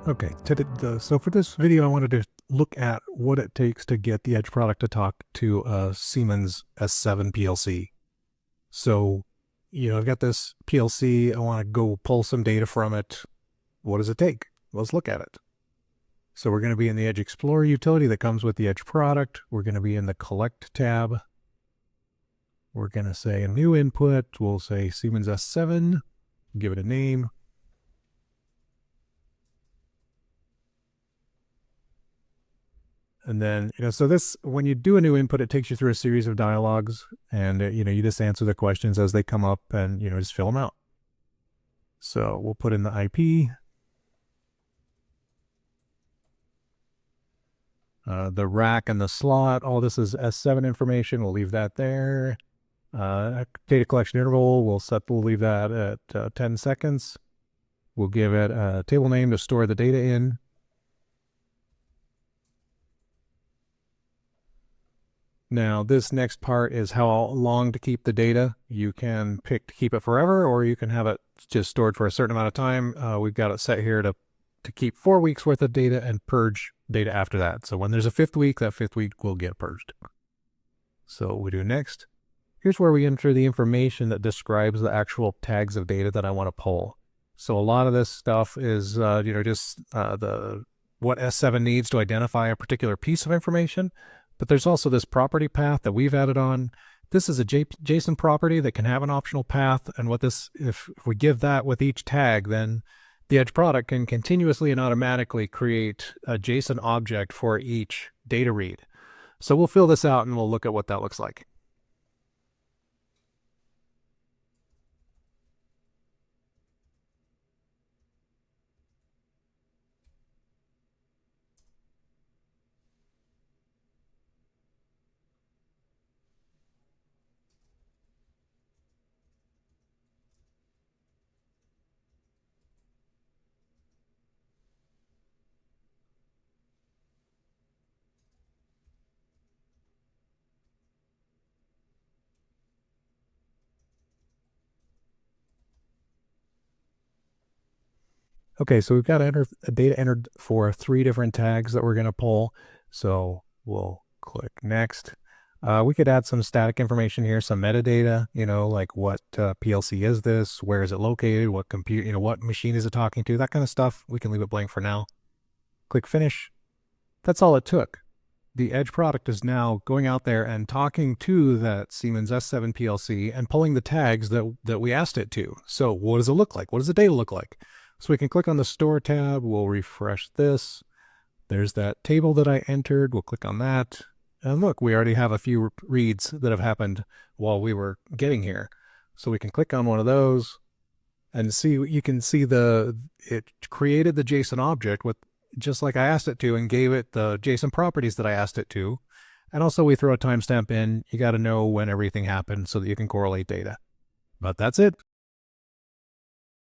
Okay, so for this video, I wanted to look at what it takes to get the Edge product to talk to a Siemens S7 PLC. So, I've got this PLC, I want to go pull some data from it. What does it take? Let's look at it. So we're going to be in the Edge Explorer utility that comes with the Edge product. We're going to be in the Collect tab. We're going to say a new input. We'll say Siemens S7, give it a name. And then, so this, when you do a new input, it takes you through a series of dialogues and, you just answer the questions as they come up and, just fill them out. So we'll put in the IP, the rack and the slot. All this is S7 information. We'll leave that there. Data collection interval, we'll leave that at 10 seconds. We'll give it a table name to store the data in. Now, this next part is how long to keep the data. You can pick to keep it forever, or you can have it just stored for a certain amount of time. We've got it set here to keep 4 weeks worth of data and purge data after that. So when there's a fifth week, that fifth week will get purged. So we do next. Here's where we enter the information that describes the actual tags of data that I want to pull. So a lot of this stuff is, just what S7 needs to identify a particular piece of information. But there's also this property path that we've added on. This is a JSON property that can have an optional path. And if we give that with each tag, then the Edge product can continuously and automatically create a JSON object for each data read. So we'll fill this out and we'll look at what that looks like. Okay, so we've got data entered for 3 different tags that we're going to pull. So we'll click next. We could add some static information here, some metadata, like what PLC is this, where is it located, what computer, what machine is it talking to, that kind of stuff. We can leave it blank for now. Click finish. That's all it took. The Edge product is now going out there and talking to that Siemens S7 PLC and pulling the tags that we asked it to. So what does it look like? What does the data look like? So we can click on the Store tab. We'll refresh this. There's that table that I entered. We'll click on that. And look, we already have a few reads that have happened while we were getting here. So we can click on one of those and see, you can see it created the JSON object with just like I asked it to and gave it the JSON properties that I asked it to. And also we throw a timestamp in. You got to know when everything happened so that you can correlate data. But that's it.